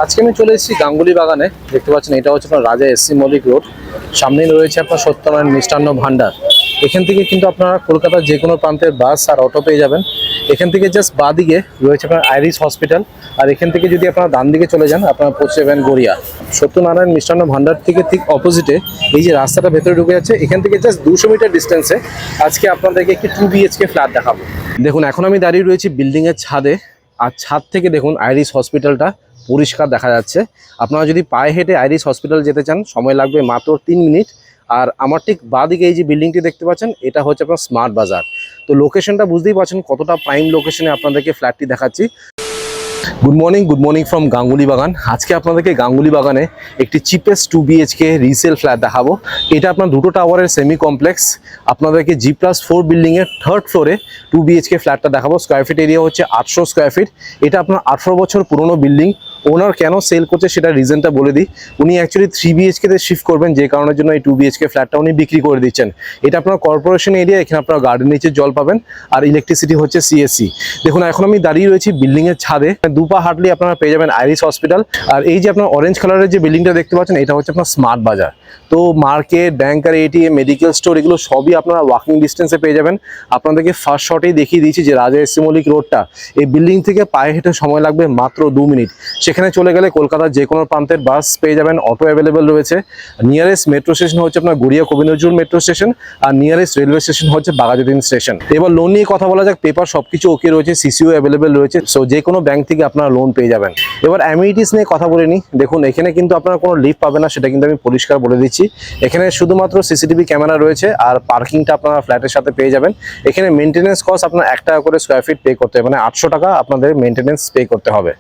আজকে আমি চলে এসেছি গাঙ্গুলি বাগানে। দেখতে পাচ্ছেন এটা হচ্ছে আপনার রাজা এসসি মল্লিক রোড। সামনেই রয়েছে আপনার সত্যনারায়ণ মিষ্টান্ন ভান্ডার। এখান থেকে কিন্তু আপনারা কলকাতার যে কোনো প্রান্তের বাস আর অটো পেয়ে যাবেন। এখান থেকে জাস্ট বাঁ দিকে রয়েছে আপনার আইরিস হসপিটাল, আর এখান থেকে যদি আপনারা ডান দিকে চলে যান আপনারা পৌঁছে যাবেন গড়িয়া। সত্যনারায়ণ মিষ্টান্ন ভান্ডার থেকে ঠিক অপোজিটে এই যে রাস্তাটা ভেতরে ঢুকে যাচ্ছে, এখান থেকে জাস্ট 200 মিটার ডিস্টেন্সে আজকে আপনাদেরকে একটি 2 BHK ফ্ল্যাট দেখাবো। দেখুন এখন আমি দাঁড়িয়ে রয়েছি বিল্ডিংয়ের ছাদে, আর ছাদ থেকে দেখুন আইরিস হসপিটালটা পরিষ্কার দেখা যাচ্ছে। আপনারা যদি পায়ে হেঁটে আইরিস হসপিটাল যেতে চান সময় লাগবে মাত্র 3 মিনিট। আর আমার ঠিক বাঁদিকে এই যে বিল্ডিংটি দেখতে পাচ্ছেন এটা হচ্ছে আপনার স্মার্ট বাজার। তো লোকেশনটা বুঝতেই পারছেন কতটা প্রাইম লোকেশনে আপনাদেরকে ফ্ল্যাটটি দেখাচ্ছি। গুড মর্নিং ফ্রম গাঙ্গুলি বাগান। আজকে আপনাদেরকে গাঙ্গুলি বাগানে একটি চিপেস্ট 2 BHK রিসেল ফ্ল্যাট দেখাবো। এটা আপনার দুটো টাওয়ারের সেমি কমপ্লেক্স। আপনাদেরকে G+4 বিল্ডিংয়ের 3rd ফ্লোরে 2 BHK ফ্ল্যাটটা দেখাবো। স্কোয়ার ফিট এরিয়া হচ্ছে 800 স্কোয়ার ফিট। এটা আপনার 18 বছর পুরনো বিল্ডিং। ওনার কেন সেল করছে সেটা রিজনটা বলে দিই। উনি অ্যাকচুয়ালি 3 BHK-তে শিফট করবেন, যে কারণের জন্য এই 2 BHK ফ্ল্যাটটা উনি বিক্রি করে দিচ্ছেন। এটা আপনার কর্পোরেশন এরিয়া, এখানে আপনার গার্ডেন নিচে জল পাবেন, আর ইলেকট্রিসিটি হচ্ছে CSC। দেখুন এখন আমি দাঁড়িয়ে রয়েছি বিল্ডিংয়ের ছাদে। দুপা হাঁটলেই আপনারা পেয়ে যাবেন আইরিস হসপিটাল। আর এই যে আপনার অরেঞ্জ কালারের যে বিল্ডিংটা দেখতে পাচ্ছেন এটা হচ্ছে আপনার স্মার্ট বাজার। তো মার্কেট, ব্যাংক আর ATM, মেডিকেল স্টোর এগুলো সবই আপনারা ওয়াকিং ডিস্টেন্সে পেয়ে যাবেন। আপনাদেরকে ফার্স্ট শটেই দেখিয়ে দিয়েছি যে রাজা এসসি মল্লিক রোডটা, এই বিল্ডিং থেকে পায়ে হেঁটে সময় লাগবে মাত্র 2 মিনিট। সেখানে চলে গেলে কলকাতার যে কোনো প্রান্তের বাস পেয়ে যাবেন, অটো অ্যাভেলেবেল রয়েছে। নিয়ারেস্ট মেট্রো স্টেশন হচ্ছে আপনার গড়িয়া গোবিন্দজোর মেট্রো স্টেশন, আর নিয়ারেস্ট রেলওয়ে স্টেশন হচ্ছে বাঘাযতীন স্টেশন। এবার লোন নিয়ে কথা বলা যাক। পেপার সবকিছু ওকে রয়েছে, CCও অ্যাভেলেবেল রয়েছে। সো যে কোনো ব্যাংক থেকে আপনারা লোন পেয়ে যাবেন। এবার অ্যামিনিটিস নিয়ে কথা বলে নিই। দেখুন এখানে কিন্তু আপনারা কোনো লিফট পাবেন না, সেটা কিন্তু আমি পরিষ্কার বলে দিচ্ছি। এখানে শুধুমাত্র CCTV ক্যামেরা রয়েছে, আর পার্কিংটা আপনারা ফ্ল্যাটের সাথে পেয়ে যাবেন। এখানে মেনটেন্যান্স কস্ট আপনার 1 টাকা করে স্কোয়ার ফিট পে করতে হবে, মানে 800 টাকা আপনাদের মেনটেন্যান্স পে করতে হবে।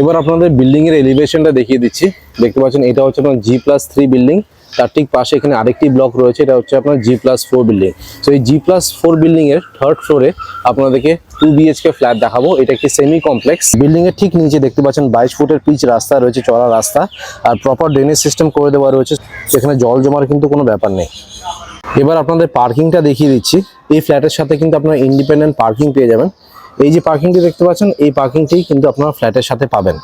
এবার আপনাদের বিল্ডিং এর এলিভেশনটা দেখিয়ে দিচ্ছি। দেখতে পাচ্ছেন এটা হচ্ছে আপনার G+3 বিল্ডিং। তার ঠিক পাশে এখানে আরেকটি ব্লক রয়েছে, এটা হচ্ছে আপনার G+4 বিল্ডিং। তো এই G+4 বিল্ডিং এর 3rd ফ্লোরে আপনাদেরকে 2 BHK ফ্ল্যাট দেখাবো। এটা একটি সেমি কমপ্লেক্স। বিল্ডিং এর ঠিক নিচে দেখতে পাচ্ছেন 22 ফুটের পিচ রাস্তা রয়েছে, চড়া রাস্তা, আর প্রপার ড্রেনেজ সিস্টেম করে দেওয়া রয়েছে। এখানে জল জমার কিন্তু কোনো ব্যাপার নেই। এবার আপনাদের পার্কিংটা দেখিয়ে দিচ্ছি। এই ফ্ল্যাটের সাথে কিন্তু আপনারা ইন্ডিপেন্ডেন্ট পার্কিং পেয়ে যাবেন। এই যে পার্কিংটি দেখতে পাচ্ছেন এই পার্কিংটি কিন্তু আপনারা ফ্ল্যাটের সাথে পাবেন।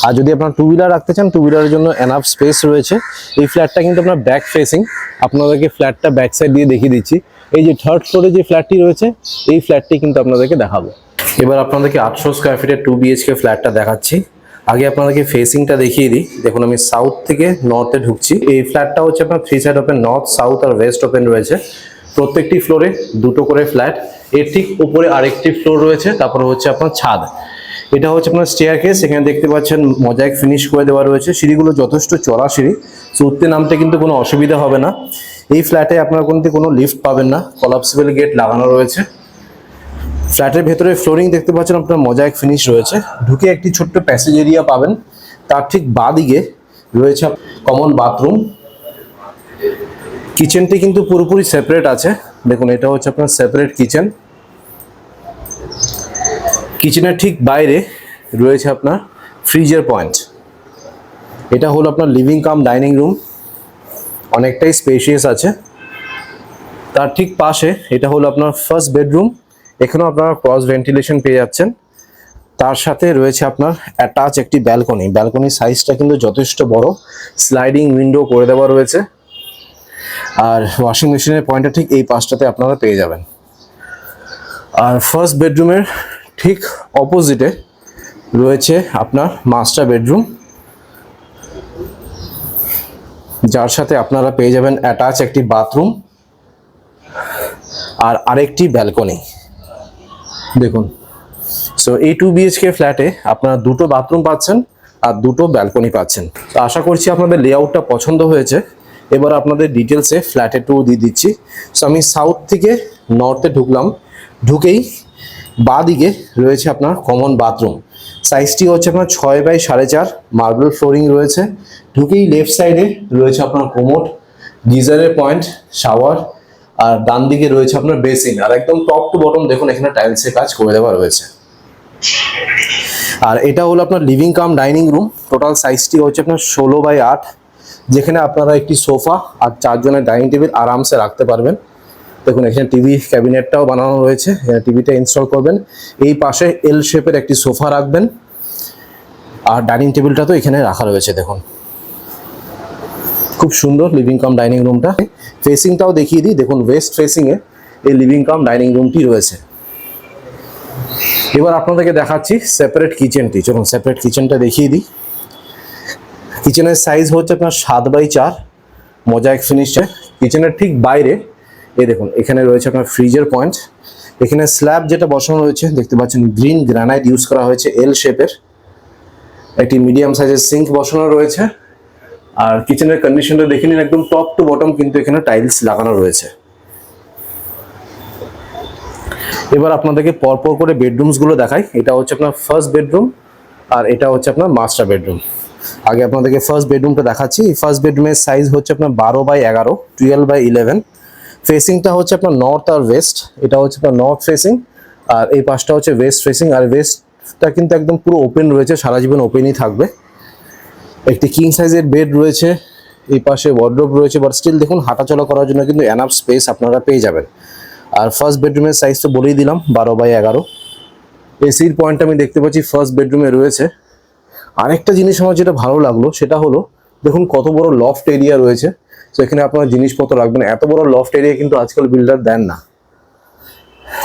আর যদি আপনারা 2 হুইলার রাখতে চান 2 হুইলারের জন্য এনাফ স্পেস রয়েছে। এই ফ্ল্যাটটা কিন্তু আপনার ব্যাক ফেসিং। আপনাদেরকে ফ্ল্যাটটা ব্যাক সাইড দিয়ে দেখিয়ে দিচ্ছি। এই যে 3rd ফ্লোরে যে ফ্ল্যাটটি রয়েছে এই ফ্ল্যাটটি কিন্তু আপনাদেরকে দেখাবো। এবার আপনাদেরকে 800 স্কোয়ার ফিটের 2 BHK ফ্ল্যাটটা দেখাচ্ছি। আগে আপনাদেরকে ফেসিংটা দেখিয়ে দিই। দেখুন আমি সাউথ থেকে নর্থে ঢুকছি। এই ফ্ল্যাটটা হচ্ছে আপনার 3 সাইড ওপেন, নর্থ, সাউথ আর ওয়েস্ট ওপেন রয়েছে। প্রত্যেকটি ফ্লোরে 2টো করে ফ্ল্যাট। এর ঠিক উপরে আরেকটি ফ্লোর রয়েছে, তারপরে হচ্ছে আপনার ছাদ। এটা হচ্ছে আপনার স্টেয়ার কেস। এখানে দেখতে পাচ্ছেন মোজাইক ফিনিশ করে দেওয়া রয়েছে। সিঁড়িগুলো যথেষ্ট চড়া সিঁড়ি, সো উঠতে নামতে কিন্তু কোনো অসুবিধা হবে না। এই ফ্ল্যাটে আপনারা কোনো লিফট পাবেন না, কলাপসিবল গেট লাগানো রয়েছে। ফ্ল্যাটের ভেতরে ফ্লোরিং দেখতে পাচ্ছেন আপনার মোজাইক ফিনিশ রয়েছে। ঢুকে একটি ছোট্ট প্যাসেজ এরিয়া পাবেন। তার ঠিক বাঁ দিকে রয়েছে কমন বাথরুম। কিচেনটি কিন্তু পুরোপুরি সেপারেট আছে। দেখুন এটা হচ্ছে আপনার সেপারেট কিচেন। কিচেনের ঠিক বাইরে রয়েছে আপনার ফ্রিজের পয়েন্ট। এটা হলো আপনার লিভিং কাম ডাইনিং রুম, অনেকটাই স্পেশিয়াস আছে। তার ঠিক পাশে এটা হলো আপনার ফার্স্ট বেডরুম। এখানেও আপনারা ক্রস ভেন্টিলেশন পেয়ে যাচ্ছেন। তার সাথে রয়েছে আপনার অ্যাটাচ একটি ব্যালকনি। ব্যালকনির সাইজটা কিন্তু যথেষ্ট বড়, স্লাইডিং উইন্ডো করে দেওয়া রয়েছে। আর ওয়াশিং মেশিনের পয়েন্টটা ঠিক এই পাশটাতে আপনারা পেয়ে যাবেন। আর ফার্স্ট বেডরুমের ঠিক অপোজিটে রয়েছে আপনার মাস্টার বেডরুম, যার সাথে আপনারা পেয়ে যাবেন অ্যাটাচ একটি বাথরুম আর আরেকটি ব্যালকনি। দেখুন, সো এই 2 BHK ফ্ল্যাটে আপনারা 2টো বাথরুম পাচ্ছেন আর 2টো ব্যালকনি পাচ্ছেন। তো আশা করছি আপনাদের লেআউটটা পছন্দ হয়েছে। এবার আপনাদের ডিটেলসে ফ্ল্যাটে ট্যুর দিয়ে দিচ্ছি। সো আমি সাউথ থেকে নর্থে ঢুকলাম। ঢুকেই বাঁ দিকে রয়েছে আপনার কমন বাথরুম। সাইজটি হচ্ছে আপনার 6x4.5, মার্বেল ফ্লোরিং রয়েছে। ঢুকেই লেফট সাইডে রয়েছে আপনার কোমোড, গিজারের পয়েন্ট, শাওয়ার, আর ডান দিকে রয়েছে আপনার বেসিন। আর একদম টপ টু বটম দেখুন এখানে টাইলসের কাজ করে দেওয়া রয়েছে। আর এটা হলো আপনার living cum dining room. Total সাইজটি হচ্ছে আপনার 16x8, যেখানে আপনারা একটি সোফা আর 4 জনের ডাইনিং টেবিল আরামসে রাখতে পারবেন। দেখুন এখানে টিভি ক্যাবিনেটটাও বানানো রয়েছে, টিভিটা ইনস্টল করবেন। এই পাশে এল শেপের একটি সোফা রাখবেন। আর ডাইনিং টেবিলটা তো এখানে রাখা রয়েছে দেখুন, খুব সুন্দর লিভিং কাম ডাইনিং রুমটা। ফেসিংটাও দেখিয়ে দিই, দেখুন ওয়েস্ট ফেসিং এ এই লিভিং কাম ডাইনিং রুমটি রয়েছে। এবার আপনাদেরকে দেখাচ্ছি সেপারেট কিচেনটি, চলুন সেপারেট কিচেনটা দেখিয়ে দিই। কিচেনের সাইজ হচ্ছে আপনার 7x4 মোজাইক ফিনিশে। কিচেনের ঠিক বাইরে এই দেখুন এখানে রয়েছে আপনার ফ্রিজের পয়েন্ট। এখানে স্ল্যাব যেটা বসানো রয়েছে দেখতে পাচ্ছেন গ্রিন গ্রানাইট ইউজ করা হয়েছে এল শেপের। একটি মিডিয়াম সাইজের সিঙ্ক বসানো রয়েছে। আর কিচেনের কন্ডিশনটা দেখে নিন, একদম টপ টু বটম কিন্তু এখানে টাইলস লাগানো রয়েছে। এবার আপনাদেরকে পরপর করে বেডরুমস গুলো দেখাই। এটা হচ্ছে আপনার ফার্স্ট বেডরুম আর এটা হচ্ছে আপনার মাস্টার বেডরুম। আগে আপনাদেরকে ফার্স্ট বেডরুমটা দেখাচ্ছি। ফার্স্ট বেডরুমের সাইজ হচ্ছে আপনার 12x11, 12x11। ফেসিংটা হচ্ছে আপনার নর্থ আর ওয়েস্ট। এটা হচ্ছে আপনার নর্থ ফেসিং আর এই পাশটা হচ্ছে ওয়েস্ট ফেসিং। আর ওয়েস্টটা কিন্তু একদম পুরো ওপেন রয়েছে, সারা জীবন ওপেনই থাকবে। একটি কিং সাইজের বেড রয়েছে, এই পাশে ওয়ার্ডরোব রয়েছে, বাট স্টিল দেখুন হাঁটাচলা করার জন্য কিন্তু এনাফ স্পেস আপনারা পেয়ে যাবেন। আর ফার্স্ট বেডরুমের সাইজ তো বলেই দিলাম 12x11। এসির পয়েন্ট আমি দেখতে পাচ্ছি ফার্স্ট বেডরুমে রয়েছে। আরেকটা জিনিস আমার যেটা ভালো লাগলো সেটা হলো দেখুন কত বড় লফট এরিয়া রয়েছে। তো এখানে আপনারা জিনিসপত্র রাখবেন, এত বড় লফট এরিয়া কিন্তু আজকাল বিল্ডার দেন না।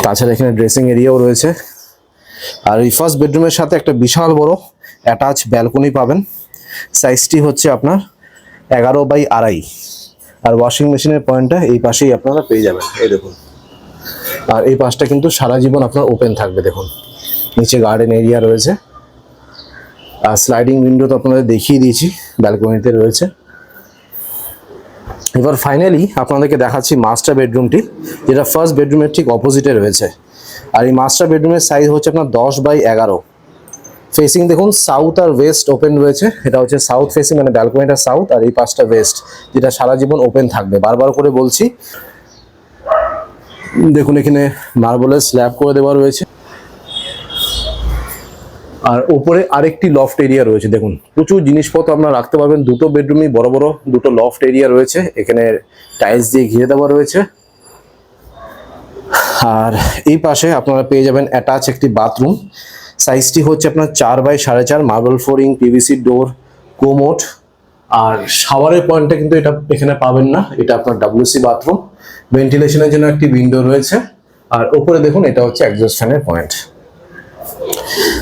তাছাড়া এখানে ড্রেসিং এরিয়াও রয়েছে। আর এই ফার্স্ট বেডরুমের সাথে একটা বিশাল বড় অ্যাটাচ ব্যালকনি পাবেন। সাইজটি হচ্ছে আপনার 11x2.5। আর ওয়াশিং মেশিনের পয়েন্টটা এই পাশেই আপনারা পেয়ে যাবেন, এই দেখুন। আর এই পাশটা কিন্তু সারা জীবন আপনার ওপেন থাকবে, দেখুন নিচে গার্ডেন এরিয়া রয়েছে। আর স্লাইডিং উইন্ডো তো আপনাদের দেখিয়ে দিয়েছি, ব্যালকনিতে রয়েছে। এবার ফাইনালি আপনাদেরকে দেখাচ্ছি মাস্টার বেডরুমটি, যেটা ফার্স্ট বেডরুমের ঠিক অপোজিটে রয়েছে। আর এই মাস্টার বেডরুমের সাইজ হচ্ছে আপনার 10x11। ফেসিং দেখুন সাউথ আর ওয়েস্ট ওপেন রয়েছে। এটা হচ্ছে সাউথ ফেসিং, মানে ব্যালকনিটা সাউথ আর এই পাশটা ওয়েস্ট, যেটা সারা জীবন ওপেন থাকবে। বারবার করে বলছি, দেখুন এখানে মার্বেলের স্ল্যাব করে দেওয়া রয়েছে। আর উপরে আরেকটি লফট এরিয়া রয়েছে, দেখুন প্রচুর জিনিসপত্র আপনারা রাখতে পারবেন। দুটো বেডরুমই বড় বড় দুটো লফট এরিয়া রয়েছে, এখানে টাইলস দিয়ে ঘিরে দেওয়া রয়েছে। আর এই পাশে আপনারা পেয়ে যাবেন অ্যাটাচ একটি বাথরুম। সাইজটি হচ্ছে আপনার 4x4.5, marble flooring, PVC door, commode. আর শাওয়ারের পয়েন্টটা কিন্তু এটা এখানে পাবেন না, এটা আপনার ডাব্লিউসি বাথরুম। ভেন্টিলেশনের জন্য একটি উইন্ডো রয়েছে। আর উপরে দেখুন এটা হচ্ছে এক্সস্ট ফ্যানের পয়েন্ট।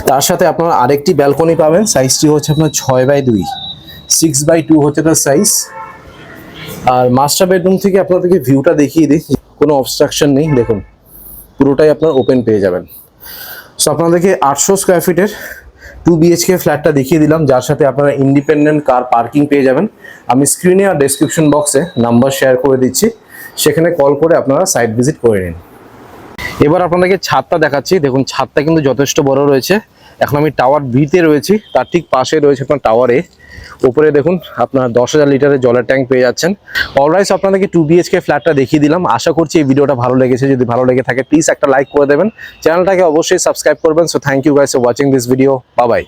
তার সাথে আপনারা আরেকটি ব্যালকনি পাবেন, সাইজটি হচ্ছে আপনার 6x2, 6x2 হচ্ছে তার সাইজ। আর মাস্টার বেডরুম থেকে আপনাদেরকে ভিউটা দেখিয়ে দিই, কোনো অবস্ট্রাকশন নেই, দেখুন পুরোটাই আপনার ওপেন পেয়ে যাবেন। সো আপনাদেরকে 800 স্কোয়ার ফিটের 2 BHK ফ্ল্যাটটা দেখিয়ে দিলাম, যার সাথে আপনারা ইন্ডিপেন্ডেন্ট কার পার্কিং পেয়ে যাবেন। আমি স্ক্রিনে আর ডেসক্রিপশন বক্সে নাম্বার শেয়ার করে দিচ্ছি, সেখানে কল করে আপনারা সাইট ভিজিট করে নিন। এবার আপনাদেরকে ছাদটা দেখাচ্ছি, দেখুন ছাদটা কিন্তু যথেষ্ট বড় রয়েছে। এখন আমি টাওয়ার বিতে রয়েছি, তার ঠিক পাশে রয়েছে আপনার টাওয়ার এ। উপরে দেখুন আপনার 10,000 লিটারের জলের ট্যাঙ্ক পেয়ে যাচ্ছেন। অলরাইট, আপনাদেরকে 2 BHK ফ্ল্যাটটা দেখিয়ে দিলাম। আশা করছি এই ভিডিওটা ভালো লেগেছে। যদি ভালো লেগে থাকে প্লিজ একটা লাইক করে দেবেন, চ্যানেলটাকে অবশ্যই সাবস্ক্রাইব করবেন। So thank you guys for watching this video. Bye by.